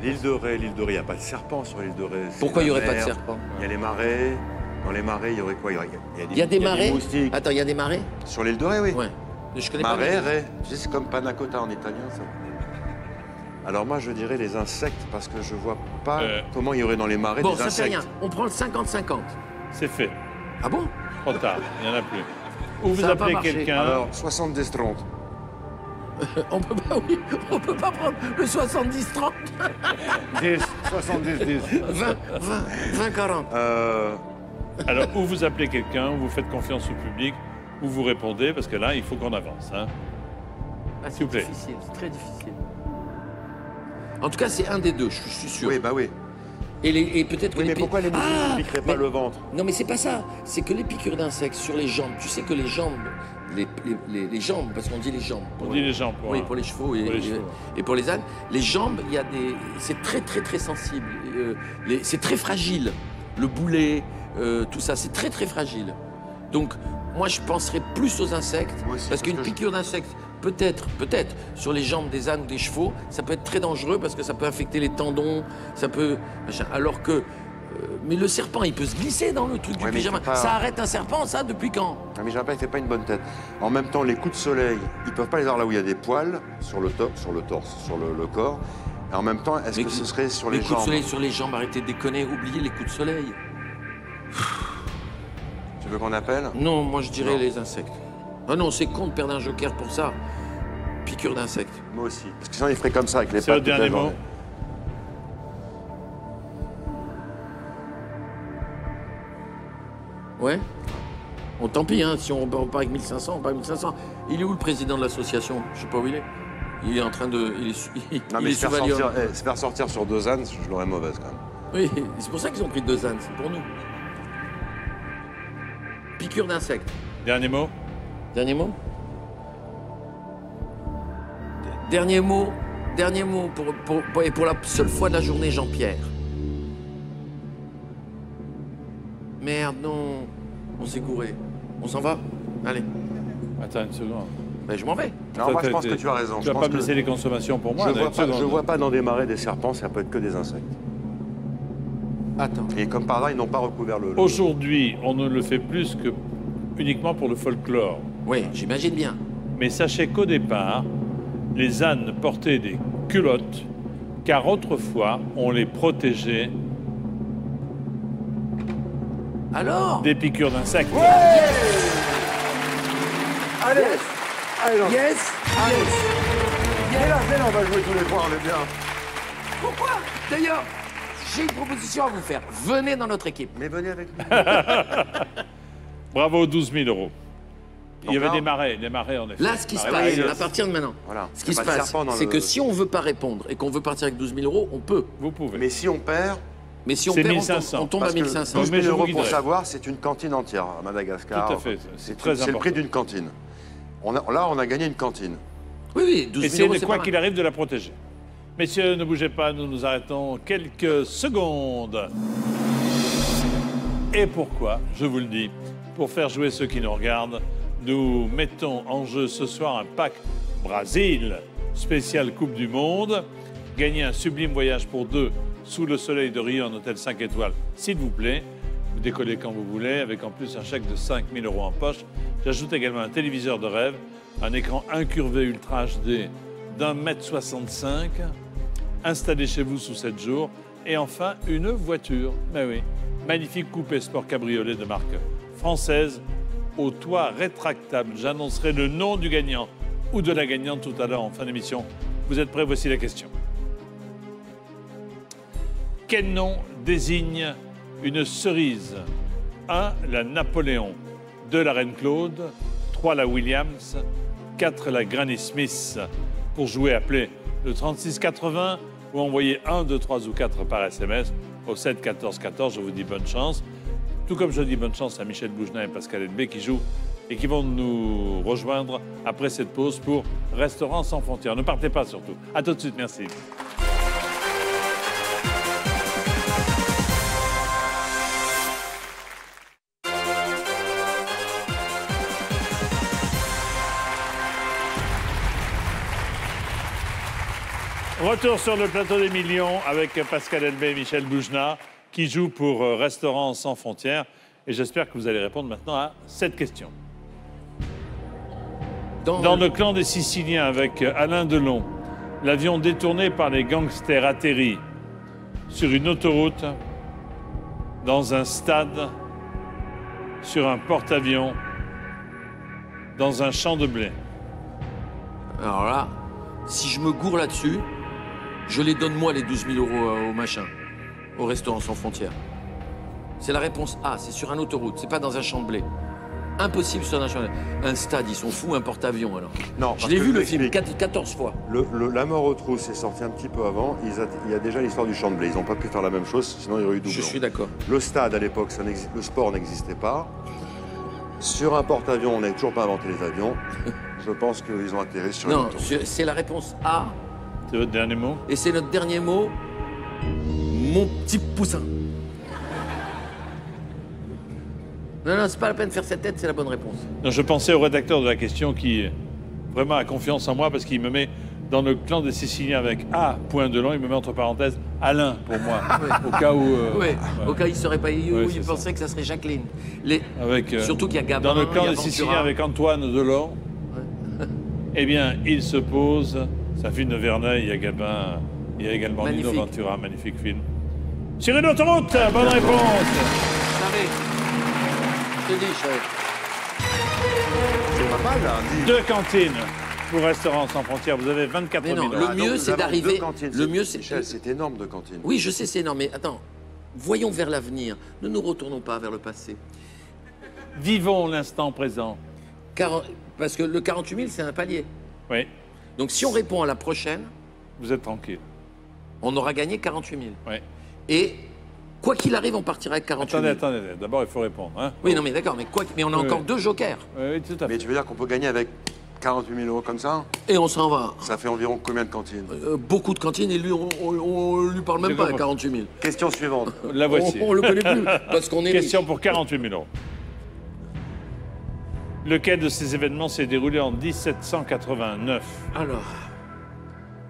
Speaker 3: L'île de Ré, il n'y a pas de serpent sur l'île de Ré. C'est
Speaker 2: Pourquoi il n'y
Speaker 3: la
Speaker 2: aurait pas de
Speaker 3: mer.
Speaker 2: serpent?
Speaker 3: Il y a les marais. Dans les marais, il y aurait quoi?
Speaker 2: Il y a des marais?
Speaker 3: moustiques.
Speaker 2: Attends, il y a des marais?
Speaker 3: Sur l'île de Ré, oui.
Speaker 2: Ouais. Je connais pas.
Speaker 3: Marais,
Speaker 2: les-
Speaker 3: Ré. Tu sais, c'est comme panna cotta en italien, ça. Alors moi, je dirais les insectes, parce que je vois pas comment il y aurait dans les marais
Speaker 2: Bon,
Speaker 3: des
Speaker 2: ça fait
Speaker 3: insectes.
Speaker 2: rien. On prend le 50-50.
Speaker 1: C'est fait.
Speaker 2: Ah bon?
Speaker 1: Trop tard, il n'y en a plus. Ou vous
Speaker 2: Ça va pas
Speaker 1: appelez
Speaker 2: marcher.
Speaker 1: quelqu'un.
Speaker 3: Alors, 70-30.
Speaker 2: On peut pas, oui, on peut pas prendre le 70-30.
Speaker 3: 10, 70-10.
Speaker 2: 20-40.
Speaker 1: Alors, ou vous appelez quelqu'un, ou vous faites confiance au public, ou vous répondez, parce que là, il faut qu'on avance. Hein.
Speaker 2: Ah,
Speaker 1: S'il vous
Speaker 2: c'est
Speaker 1: plaît.
Speaker 2: difficile, c'est très difficile. En tout cas, c'est un des deux, je suis sûr.
Speaker 3: Oui, bah oui.
Speaker 2: Et peut-être que
Speaker 3: Oui, mais pourquoi les moustiques ne
Speaker 2: Ah,
Speaker 3: piqueraient pas
Speaker 2: mais-
Speaker 3: le ventre?
Speaker 2: Non, mais c'est pas ça. C'est que les piqûres d'insectes sur les jambes, tu sais que les jambes, les jambes, parce qu'on dit les jambes.
Speaker 1: On dit les gens pour.
Speaker 2: Oui, pour les chevaux et
Speaker 1: pour les chevaux.
Speaker 2: et pour les ânes. Les jambes, il y a des, c'est très très très sensible. C'est très fragile. Le boulet, tout ça, c'est très très fragile. Donc, moi, je penserais plus aux insectes,
Speaker 3: Moi aussi,
Speaker 2: parce qu'une
Speaker 3: que
Speaker 2: piqûre d'insecte, peut-être, sur les jambes des ânes ou des chevaux, ça peut être très dangereux parce que ça peut affecter les tendons, ça peut, machin. Alors que, mais le serpent, il peut se glisser dans le truc
Speaker 3: Ouais,
Speaker 2: du
Speaker 3: mais
Speaker 2: pyjama.
Speaker 3: il faut pas-
Speaker 2: Ça arrête un serpent, ça, depuis quand?
Speaker 3: Ah, mais Jean-Pierre, il fait pas une bonne tête. En même temps, les coups de soleil, ils peuvent pas les avoir là où il y a des poils, sur le torse, sur le corps. Et en même temps, est-ce
Speaker 2: Mais
Speaker 3: que ce serait sur les
Speaker 2: coups de
Speaker 3: jambes?
Speaker 2: soleil sur les jambes, arrêtez de déconner, oubliez les coups de soleil.
Speaker 3: Tu veux qu'on appelle?
Speaker 2: Non, moi je dirais
Speaker 3: Non.
Speaker 2: les insectes. Ah non, c'est con de perdre un joker pour ça. Piqûre d'insectes.
Speaker 3: Moi aussi. Parce que sinon, il ferait comme ça avec les
Speaker 1: C'est
Speaker 3: pattes.
Speaker 1: votre dernier
Speaker 3: toute la
Speaker 1: mot.
Speaker 3: journée.
Speaker 2: Ouais. Bon, tant pis, hein, si on repart avec 1500, on part avec 1500. Il est où le président de l'association? Je sais pas où il est. Il est en train de. Il est,
Speaker 3: Non,
Speaker 2: il
Speaker 3: mais
Speaker 2: est
Speaker 3: se faire,
Speaker 2: sous Valium.
Speaker 3: sortir, se faire sortir sur 2 ânes, je l'aurais mauvaise quand même.
Speaker 2: Oui, c'est pour ça qu'ils ont pris 2 ânes, c'est pour nous. Piqûre d'insectes.
Speaker 1: Dernier mot.
Speaker 2: Dernier mot? Dernier mot et pour la seule fois de la journée, Jean-Pierre. Merde, non. On s'est gouré. On s'en va? Allez.
Speaker 1: Attends une seconde.
Speaker 2: Ben, je m'en vais.
Speaker 3: Non, moi, je pense que tu as raison.
Speaker 1: Tu vas
Speaker 3: Je
Speaker 1: pas
Speaker 3: pense
Speaker 1: me
Speaker 3: que-
Speaker 1: laisser les consommations pour moi.
Speaker 3: Je
Speaker 1: là,
Speaker 3: vois,
Speaker 1: une
Speaker 3: pas, je
Speaker 1: seconde.
Speaker 3: vois pas dans des marais des serpents, ça peut être que des insectes.
Speaker 2: Attends.
Speaker 3: Et comme par là, ils n'ont pas recouvert le.
Speaker 1: Aujourd'hui, on ne le fait plus que uniquement pour le folklore.
Speaker 2: Oui, j'imagine bien.
Speaker 1: Mais sachez qu'au départ, les ânes portaient des culottes, car autrefois, on les protégeait
Speaker 2: Alors?
Speaker 1: des piqûres d'insectes.
Speaker 3: Allez Allez, non.
Speaker 2: Yes!
Speaker 3: Mais là, on va jouer tous les points, on est bien.
Speaker 2: Pourquoi? D'ailleurs, j'ai une proposition à vous faire. Venez dans notre équipe.
Speaker 3: Mais venez avec nous.
Speaker 1: Bravo, 12 000 euros. Il y
Speaker 3: Donc
Speaker 1: avait
Speaker 3: là-
Speaker 1: des marais en effet.
Speaker 2: Là, ce qui se
Speaker 1: Marais,
Speaker 2: passe,
Speaker 1: oui,
Speaker 2: à partir de maintenant,
Speaker 3: Voilà.
Speaker 2: ce qui
Speaker 3: Y
Speaker 2: se
Speaker 3: a pas de
Speaker 2: passe,
Speaker 3: serpent dans
Speaker 2: c'est
Speaker 3: le-
Speaker 2: que si on veut pas répondre et qu'on veut partir avec 12 000 euros, on peut.
Speaker 1: Vous pouvez.
Speaker 3: Mais si on perd,
Speaker 2: Mais si on
Speaker 1: C'est
Speaker 2: perd,
Speaker 1: 1500,
Speaker 2: on tombe à
Speaker 3: parce que
Speaker 2: 1500.
Speaker 3: 12
Speaker 1: Mais
Speaker 3: 000
Speaker 1: je vous
Speaker 3: euros pour
Speaker 1: guiderai.
Speaker 3: savoir, c'est une cantine entière à Madagascar.
Speaker 1: Tout à fait, c'est très
Speaker 3: C'est le prix
Speaker 1: important.
Speaker 3: d'une cantine. Là, on a gagné une cantine.
Speaker 2: Oui, oui, 12
Speaker 1: Et
Speaker 2: 000 euros,
Speaker 1: c'est
Speaker 2: c'est
Speaker 1: quoi
Speaker 2: pas
Speaker 1: qu'il
Speaker 2: mal.
Speaker 1: arrive de la protéger. Messieurs, ne bougez pas, nous nous arrêtons quelques secondes. Et pourquoi? Je vous le dis, pour faire jouer ceux qui nous regardent, nous mettons en jeu ce soir un pack Brésil spécial Coupe du Monde. Gagnez un sublime voyage pour 2 sous le soleil de Rio en hôtel 5 étoiles, s'il vous plaît. Vous décollez quand vous voulez, avec en plus un chèque de 5 000 euros en poche. J'ajoute également un téléviseur de rêve, un écran incurvé Ultra HD d'1,65 m, installé chez vous sous 7 jours. Et enfin, une voiture. Ben oui, magnifique coupé sport cabriolet de marque française au toit rétractable. J'annoncerai le nom du gagnant ou de la gagnante tout à l'heure en fin d'émission. Vous êtes prêts? Voici la question. Quel nom désigne une cerise? 1. La Napoléon. 2. La Reine Claude. 3. La Williams. 4. La Granny Smith. Pour jouer, appelez le 3680 ou envoyez 1, 2, 3 ou 4 par SMS au 7 14 14. Je vous dis bonne chance. Tout comme je dis bonne chance à Michel Bougenin et Pascal Elbé qui jouent et qui vont nous rejoindre après cette pause pour Restaurant sans frontières. Ne partez pas surtout. À tout de suite, merci. Retour sur le plateau des millions avec Pascal Elbé et Michel Bougenat qui jouent pour Restaurant sans frontières. Et j'espère que vous allez répondre maintenant à cette question. Dans le clan des Siciliens avec Alain Delon, L'avion détourné par les gangsters atterrit sur une autoroute, dans un stade, sur un porte-avions, dans un champ de blé.
Speaker 2: Alors là, si je me gourre là-dessus, je les donne moi les 12 000 € au machin, au restaurant sans frontières. C'est la réponse A, c'est sur une autoroute, c'est pas dans un champ de blé. Impossible sur un champ de blé. Un stade, ils sont fous, un porte-avions alors.
Speaker 3: Non,
Speaker 2: je
Speaker 3: parce
Speaker 2: l'ai
Speaker 3: que
Speaker 2: vu
Speaker 3: je
Speaker 2: le film
Speaker 3: l'explique.
Speaker 2: 14 fois.
Speaker 3: La mort aux trousses est sorti un petit peu avant. Il y a déjà l'histoire du champ de blé. Ils n'ont pas pu faire la même chose, sinon il y aurait eu doublon.
Speaker 2: Je suis d'accord.
Speaker 3: Le stade, à l'époque, le sport n'existait pas. Sur un porte-avions, on n'avait toujours pas inventé les avions. Je pense qu'ils ont atterri sur une
Speaker 2: Non,
Speaker 3: autoroute.
Speaker 2: c'est la réponse A,
Speaker 1: C'est votre dernier mot?
Speaker 2: et c'est notre dernier mot, mon petit poussin. Non, c'est pas la peine de faire cette tête, c'est la bonne réponse.
Speaker 1: Non, je pensais au rédacteur de la question qui vraiment a confiance en moi parce qu'il me met dans le clan des Siciliens avec A, point de long, il me met entre parenthèses Alain pour moi, au cas où...
Speaker 2: Oui, au cas où il ne saurait pas où
Speaker 1: Ouais,
Speaker 2: il
Speaker 1: c'est
Speaker 2: pensait que ça serait Jacqueline.
Speaker 1: avec,
Speaker 2: Surtout qu'il y a Gabin,
Speaker 1: dans le
Speaker 2: il y
Speaker 1: clan
Speaker 2: a
Speaker 1: des
Speaker 2: Ventura.
Speaker 1: Siciliens avec Antoine Delors, eh bien, il se pose, sa fille de Verneuil, il y a Gabin, il y a également Nino
Speaker 2: Magnifique.
Speaker 1: Ventura, magnifique film. Sur une autoroute, bonne réponse.
Speaker 2: Je savais. Je te dis, je savais.
Speaker 3: C'est pas mal, là.
Speaker 1: Deux cantines pour Restaurants sans frontières, vous avez 24
Speaker 2: Mais
Speaker 1: 000
Speaker 2: non,
Speaker 1: euros.
Speaker 2: le
Speaker 3: Donc,
Speaker 2: mieux,
Speaker 3: nous
Speaker 2: c'est
Speaker 3: avons
Speaker 2: d'arriver-
Speaker 3: deux cantines.
Speaker 2: le mieux, c'est-
Speaker 3: Michel, c'est énorme de cantines.
Speaker 2: Oui, je sais, c'est énorme, mais attends. Voyons vers l'avenir. Ne nous retournons pas vers le passé.
Speaker 1: Vivons l'instant présent.
Speaker 2: Parce que le 48 000, c'est un palier.
Speaker 1: Oui,
Speaker 2: Donc si on répond à la prochaine,
Speaker 1: vous êtes tranquille.
Speaker 2: on aura gagné 48 000.
Speaker 1: Oui.
Speaker 2: Et quoi qu'il arrive, on partira avec 48 000.
Speaker 1: Attendez, d'abord il faut répondre. Hein.
Speaker 2: Oui, non, mais d'accord, mais on a
Speaker 1: Oui,
Speaker 2: encore
Speaker 1: oui.
Speaker 2: 2 jokers.
Speaker 1: Oui, tout à
Speaker 3: Mais
Speaker 1: fait.
Speaker 3: tu veux dire qu'on peut gagner avec 48 000 € comme ça?
Speaker 2: Et on s'en va.
Speaker 3: Ça fait environ combien de cantines?
Speaker 2: Beaucoup de cantines, et lui, on lui parle même
Speaker 1: J'ai
Speaker 2: pas à
Speaker 1: compris.
Speaker 2: 48 000.
Speaker 3: Question suivante.
Speaker 1: La voici.
Speaker 2: On le connaît plus, parce qu'on est
Speaker 1: Question
Speaker 2: riche.
Speaker 1: pour 48 000 euros. Lequel de ces événements s'est déroulé en 1789?
Speaker 2: Alors,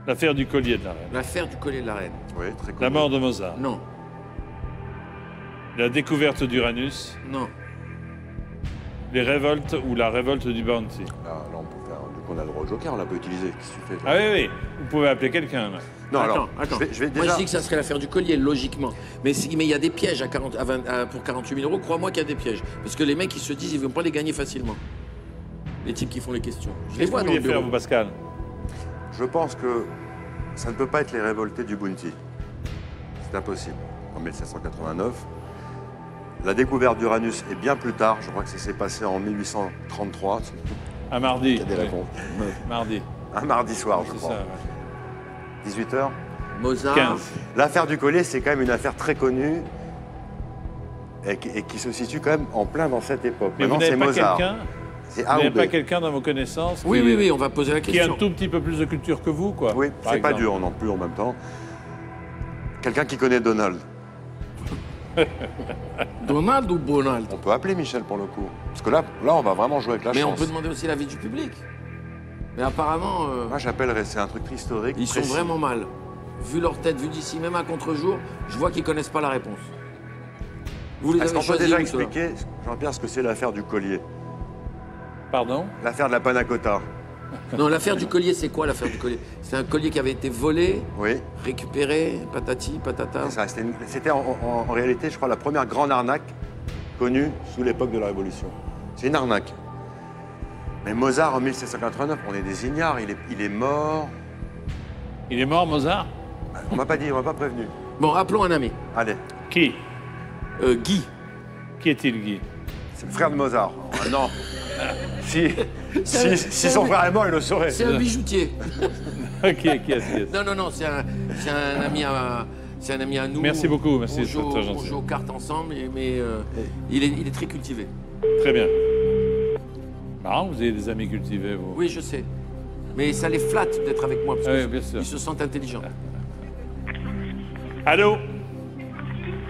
Speaker 1: L'affaire du collier de la reine.
Speaker 2: l'affaire du collier de la reine.
Speaker 3: Oui, très cool.
Speaker 1: La mort de Mozart.
Speaker 2: Non,
Speaker 1: La découverte d'Uranus.
Speaker 2: non.
Speaker 1: Les révoltes ou la révolte du Bounty.
Speaker 3: Là, on peut faire. Du coup, on a le droit au joker, on l'a pas utilisé. Qu'est-ce que tu fais, toi?
Speaker 1: Ah oui, oui. Vous pouvez appeler quelqu'un. là.
Speaker 3: Non,
Speaker 2: Attends.
Speaker 3: je vais
Speaker 2: Moi,
Speaker 3: déjà.
Speaker 2: je dis que ça serait l'affaire du collier, logiquement. Mais il y a des pièges pour 48 000 euros. Crois-moi qu'il y a des pièges. Parce que les mecs, ils se disent, ils ne vont pas les gagner facilement. Les types qui font les questions. Je les
Speaker 1: Qu'est-ce que
Speaker 2: vois
Speaker 1: vous
Speaker 2: dans le
Speaker 1: vouliez faire,
Speaker 2: bureau.
Speaker 1: vous, Pascal?
Speaker 3: Je pense que ça ne peut pas être les révoltés du Bounty. C'est impossible. En 1789. La découverte d'Uranus est bien plus tard. Je crois que ça s'est passé en 1833.
Speaker 1: Un mardi.
Speaker 3: Il y a des
Speaker 1: Oui.
Speaker 3: réponses.
Speaker 1: Mardi.
Speaker 3: Un mardi soir, je
Speaker 1: C'est
Speaker 3: crois.
Speaker 1: ça. ouais.
Speaker 3: 18h.
Speaker 2: Mozart.
Speaker 1: 15.
Speaker 3: L'affaire du collier, c'est quand même une affaire très connue et qui se situe quand même en plein dans cette époque.
Speaker 1: Mais vous
Speaker 3: Maintenant, c'est
Speaker 1: n'avez pas
Speaker 3: Mozart.
Speaker 1: quelqu'un
Speaker 3: C'est
Speaker 1: Vous
Speaker 3: A ou
Speaker 1: n'avez
Speaker 3: B.
Speaker 1: pas quelqu'un dans vos connaissances
Speaker 2: Oui,
Speaker 1: qui,
Speaker 2: oui, on va poser la
Speaker 1: qui a un
Speaker 2: question.
Speaker 1: tout petit peu plus de culture que vous, quoi.
Speaker 3: Oui,
Speaker 1: par
Speaker 3: c'est pas
Speaker 1: exemple.
Speaker 3: dur non plus en même temps. Quelqu'un qui connaît Donald.
Speaker 2: Donald ou Bonald?
Speaker 3: On peut appeler Michel pour le coup. Parce que là on va vraiment jouer avec la
Speaker 2: Mais on
Speaker 3: chance.
Speaker 2: peut demander aussi l'avis du public. Mais apparemment,
Speaker 3: Moi, j'appellerais, c'est un truc historique.
Speaker 2: ils sont
Speaker 3: précis.
Speaker 2: vraiment mal. Vu leur tête, vu d'ici, même à contre-jour, je vois qu'ils connaissent pas la réponse. Vous les
Speaker 3: Est-ce
Speaker 2: avez
Speaker 3: qu'on peut
Speaker 2: choisis
Speaker 3: déjà
Speaker 2: où, ceux-là?
Speaker 3: expliquer, Jean-Pierre, ce que c'est l'affaire du collier?
Speaker 1: Pardon?
Speaker 3: L'affaire de la panna cotta.
Speaker 2: Non, l'affaire du collier, c'est quoi l'affaire du collier? C'est un collier qui avait été volé,
Speaker 3: Oui,
Speaker 2: récupéré, patati, patata.
Speaker 3: c'est ça. C'était en réalité, je crois, la première grande arnaque connue sous l'époque de la Révolution. C'est une arnaque. Mais Mozart, en 1789, on est des ignares. Il est mort.
Speaker 1: Il est mort, Mozart?
Speaker 3: On m'a pas dit, on m'a pas prévenu.
Speaker 2: Bon, appelons un ami.
Speaker 3: Allez,
Speaker 1: Qui?
Speaker 2: Guy.
Speaker 1: Qui est-il, Guy?
Speaker 3: c'est le frère de Mozart. Ah non. Si son frère est mort, il le saurait.
Speaker 2: C'est un bijoutier.
Speaker 1: Qui est-ce?
Speaker 2: Non, c'est un ami à... C'est un ami à nous.
Speaker 1: Merci beaucoup, merci,
Speaker 2: On
Speaker 1: c'est
Speaker 2: joue,
Speaker 1: très
Speaker 2: on
Speaker 1: gentil.
Speaker 2: joue aux cartes ensemble, mais il est très cultivé.
Speaker 1: Très bien. Marrant, vous avez des amis cultivés, vous.
Speaker 2: Oui, je sais. Mais ça les flatte d'être avec moi, parce
Speaker 1: Ah oui,
Speaker 2: qu'ils
Speaker 1: bien sûr.
Speaker 2: se sentent intelligents.
Speaker 1: Allô?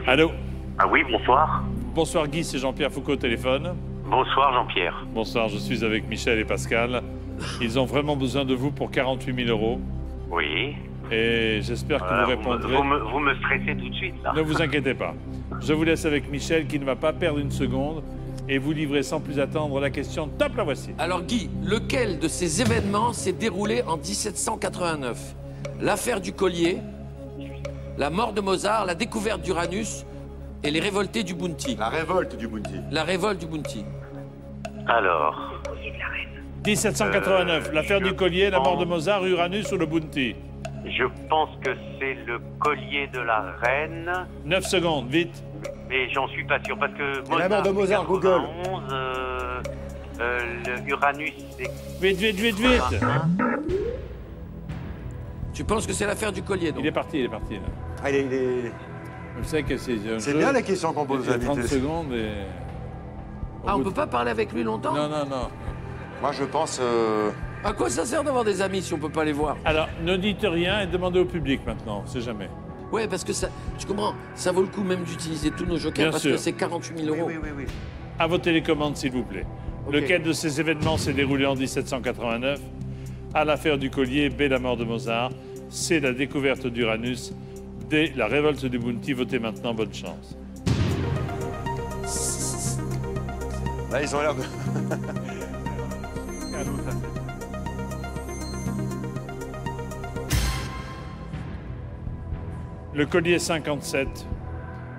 Speaker 1: Allô?
Speaker 4: Ah oui, bonsoir.
Speaker 1: Bonsoir, Guy, c'est Jean-Pierre Foucault au téléphone.
Speaker 4: Bonsoir Jean-Pierre.
Speaker 1: Bonsoir, je suis avec Michel et Pascal. Ils ont vraiment besoin de vous pour 48 000 euros.
Speaker 4: Oui.
Speaker 1: Et j'espère que vous répondrez.
Speaker 4: Vous me stressez tout de suite, là.
Speaker 1: Ne vous inquiétez pas. Je vous laisse avec Michel qui ne va pas perdre une seconde et vous livrer sans plus attendre la question. Top, la voici.
Speaker 2: Alors Guy, lequel de ces événements s'est déroulé en 1789? l'affaire du collier, la mort de Mozart, la découverte d'Uranus et les révoltés du Bounty.
Speaker 3: La révolte du Bounty.
Speaker 2: La révolte du Bounty.
Speaker 4: Alors,
Speaker 1: 1789, l'affaire du collier, la mort de
Speaker 4: pense-
Speaker 1: Mozart, Uranus ou le Bounty.
Speaker 4: je pense que c'est le collier de la reine,
Speaker 1: 9 secondes, vite.
Speaker 4: mais j'en suis pas sûr parce que
Speaker 3: Et la mort de Mozart, Google.
Speaker 4: 91, le Uranus, c'est
Speaker 1: Vite, vite, vite, vite.
Speaker 2: Tu penses que c'est l'affaire du collier, donc?
Speaker 1: Il est parti, là.
Speaker 3: Ah, il est-
Speaker 1: Vous savez que c'est un
Speaker 3: C'est
Speaker 1: jeu.
Speaker 3: bien les questions qu'on pose aux
Speaker 1: Il y a 30
Speaker 3: invités.
Speaker 1: secondes et...
Speaker 2: Ah, on
Speaker 1: Au bout
Speaker 2: peut pas parler avec lui longtemps?
Speaker 1: Non, non, non.
Speaker 3: Moi, je pense...
Speaker 2: À quoi ça sert d'avoir des amis si on peut pas les voir?
Speaker 1: Alors, ne dites rien et demandez au public maintenant, on sait jamais.
Speaker 2: Ouais, parce que ça, tu comprends, ça vaut le coup même d'utiliser tous nos jokers
Speaker 1: Bien
Speaker 2: parce
Speaker 1: sûr.
Speaker 2: que c'est 48 000 euros.
Speaker 3: oui.
Speaker 1: À vos télécommandes, s'il vous plaît.
Speaker 2: Ok.
Speaker 1: Lequel de ces événements s'est déroulé en 1789? A, l'affaire du collier. B, la mort de Mozart. C, la découverte d'Uranus. D, la révolte du Bounty. Votez maintenant, bonne chance.
Speaker 3: Là, ils ont l'air de...
Speaker 1: Le collier 57,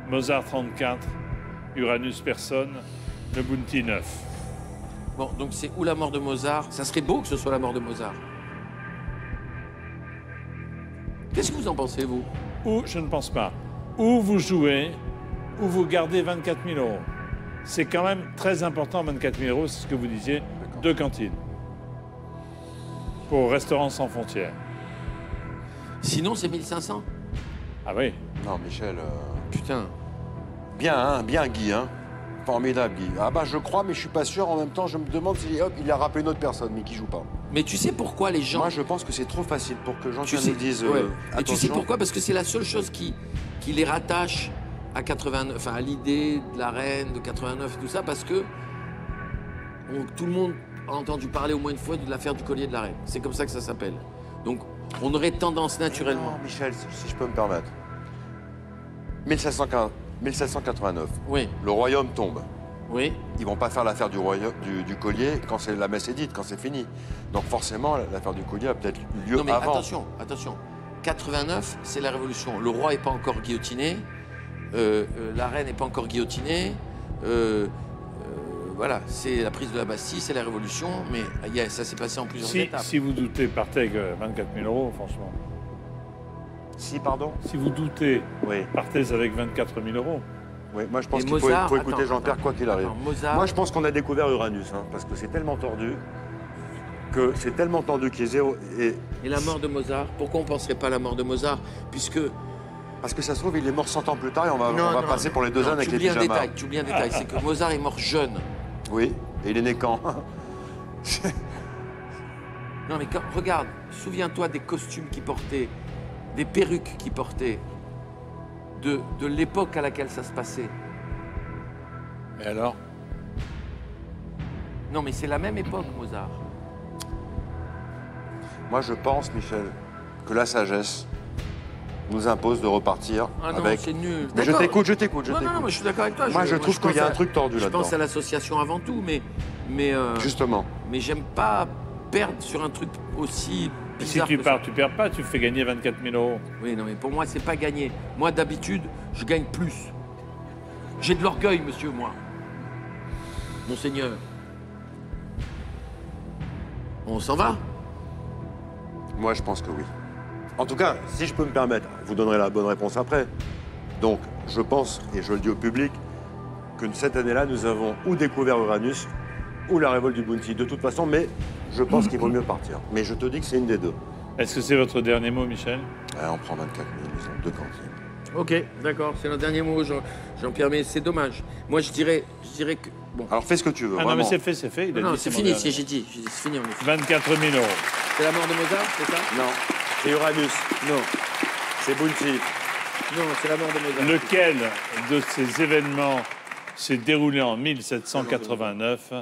Speaker 1: Mozart 34, Uranus personne, le Bounty 9.
Speaker 2: Bon, donc c'est ou la mort de Mozart. Ça serait beau que ce soit la mort de Mozart. Qu'est-ce que vous en pensez, vous?
Speaker 1: Ou, je ne pense pas, ou vous jouez, ou vous gardez 24 000 euros. C'est quand même très important, 24 000 euros, c'est ce que vous disiez, deux cantines. Pour Restaurants sans frontières.
Speaker 2: Sinon, c'est 1500.
Speaker 1: Ah oui.
Speaker 3: Non, Michel...
Speaker 2: Putain.
Speaker 3: Bien, hein, bien Guy, hein. Formidable Guy. Ah bah je crois, mais je suis pas sûr. En même temps, je me demande si hop, il a rappelé une autre personne, mais qui joue pas.
Speaker 2: Mais tu sais pourquoi les gens...
Speaker 3: Moi, je pense que c'est trop facile pour que Jean-Pierre
Speaker 2: sais,
Speaker 3: nous dise.
Speaker 2: ouais. Et tu sais
Speaker 3: attention.
Speaker 2: pourquoi? Parce que c'est la seule chose qui les rattache à 89, enfin à l'idée de la reine de 89 et tout ça, parce que tout le monde a entendu parler au moins une fois de l'affaire du collier de la reine. C'est comme ça que ça s'appelle. Donc on aurait tendance naturellement.
Speaker 3: Non, Michel, si je peux me permettre. 1789.
Speaker 2: Oui,
Speaker 3: Le royaume tombe.
Speaker 2: oui.
Speaker 3: Ils vont pas faire l'affaire du collier quand c'est la messe est dite, quand c'est fini. Donc forcément, l'affaire du collier a peut-être eu lieu
Speaker 2: Non mais
Speaker 3: avant.
Speaker 2: attention, attention. 89, c'est la révolution. Le roi n'est pas encore guillotiné, la reine n'est pas encore guillotinée. Voilà, c'est la prise de la Bastille, c'est la révolution, mais ça s'est passé en plusieurs étapes.
Speaker 1: Si vous doutez, partez avec 24 000 euros, franchement.
Speaker 3: Si, pardon.
Speaker 1: Si vous doutez,
Speaker 3: Oui.
Speaker 1: partez avec 24 000 euros.
Speaker 3: Oui, moi je pense
Speaker 2: Et
Speaker 3: qu'il faut,
Speaker 2: Mozart,
Speaker 3: faut écouter
Speaker 2: attends,
Speaker 3: Jean-Pierre quoi qu'il arrive.
Speaker 2: attends, Mozart-
Speaker 3: Moi je pense qu'on a découvert Uranus, hein, parce que c'est tellement tordu, que c'est tellement tendu qu'il y ait zéro. Et
Speaker 2: Et la mort de Mozart, pourquoi on ne penserait pas à la mort de Mozart? Puisque.
Speaker 3: parce que ça se trouve, il est mort 100 ans plus tard et on va passer pour les deux ânes avec
Speaker 2: tu
Speaker 3: les
Speaker 2: oublies un
Speaker 3: pyjamas.
Speaker 2: détail, tu oublies un détail, c'est que Mozart est mort jeune.
Speaker 3: Oui, et il est né quand?
Speaker 2: Non mais regarde, souviens-toi des costumes qu'il portait, des perruques qu'il portait, de l'époque à laquelle ça se passait.
Speaker 1: Et alors?
Speaker 2: Non mais c'est la même époque, Mozart.
Speaker 3: Moi je pense, Michel, que la sagesse nous impose de repartir
Speaker 2: Ah non,
Speaker 3: avec.
Speaker 2: c'est nul.
Speaker 3: Mais je
Speaker 2: D'accord.
Speaker 3: t'écoute.
Speaker 2: Non, non, moi je suis d'accord avec toi.
Speaker 3: Moi, je trouve qu'il y a un truc tordu
Speaker 2: Je
Speaker 3: là-dedans.
Speaker 2: pense à l'association avant tout, mais
Speaker 3: Justement.
Speaker 2: j'aime pas perdre sur un truc aussi
Speaker 1: Et si
Speaker 2: bizarre
Speaker 1: tu
Speaker 2: que
Speaker 1: pars,
Speaker 2: ça.
Speaker 1: tu perds pas, tu fais gagner 24 000 euros.
Speaker 2: Oui, non, mais pour moi, c'est pas gagné. Moi, d'habitude, je gagne plus. J'ai de l'orgueil, monsieur, moi. Monseigneur. On s'en va?
Speaker 3: Moi, je pense que oui. En tout cas, si je peux me permettre, vous donnerez la bonne réponse après. Donc, je pense, et je le dis au public, que cette année-là, nous avons ou découvert Uranus ou la révolte du Bounty. De toute façon, mais je pense qu'il vaut mieux partir. Mais je te dis que c'est une des deux.
Speaker 1: Est-ce que c'est votre dernier mot, Michel?
Speaker 3: On prend 24 000, ils ont deux cantines.
Speaker 2: Ok, d'accord, c'est le dernier mot, Jean-Pierre, mais c'est dommage. Moi, je dirais que... Bon,
Speaker 3: Alors, fais ce que tu veux,
Speaker 1: Ah non,
Speaker 3: vraiment.
Speaker 1: mais c'est fait, c'est fait. Il a
Speaker 2: non,
Speaker 1: dit
Speaker 2: c'est
Speaker 1: mon
Speaker 2: fini,
Speaker 1: dernier.
Speaker 2: j'ai dit, c'est fini, on est fini.
Speaker 1: 24 000 euros.
Speaker 2: C'est la mort de Mozart, c'est ça?
Speaker 3: Non, c'est Uranus.
Speaker 2: Non,
Speaker 3: C'est Bounty.
Speaker 2: non, c'est la mort de Mozart.
Speaker 1: Lequel de ces événements s'est déroulé en 1789?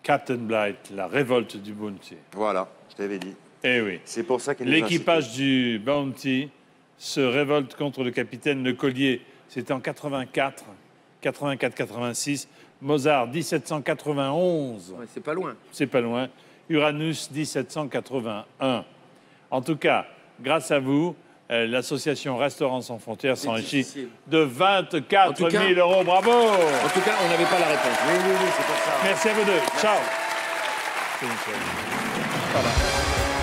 Speaker 1: Captain Blight, la révolte du Bounty.
Speaker 3: Voilà, je t'avais dit.
Speaker 1: Eh oui.
Speaker 3: C'est pour ça qu'il nous a
Speaker 1: L'équipage
Speaker 3: incités.
Speaker 1: du Bounty se révolte contre le capitaine Le Collier. C'était en 84-86. Mozart, 1791.
Speaker 2: Ouais, c'est pas loin.
Speaker 1: C'est pas loin. Uranus, 1781. En tout cas, grâce à vous, l'association Restaurants sans frontières s'enrichit
Speaker 2: difficile.
Speaker 1: de 24 000
Speaker 2: cas-
Speaker 1: €. Bravo!
Speaker 2: En tout cas, on n'avait pas la réponse. Oui, c'est pour ça.
Speaker 1: Merci à vous deux. Ciao. Voilà.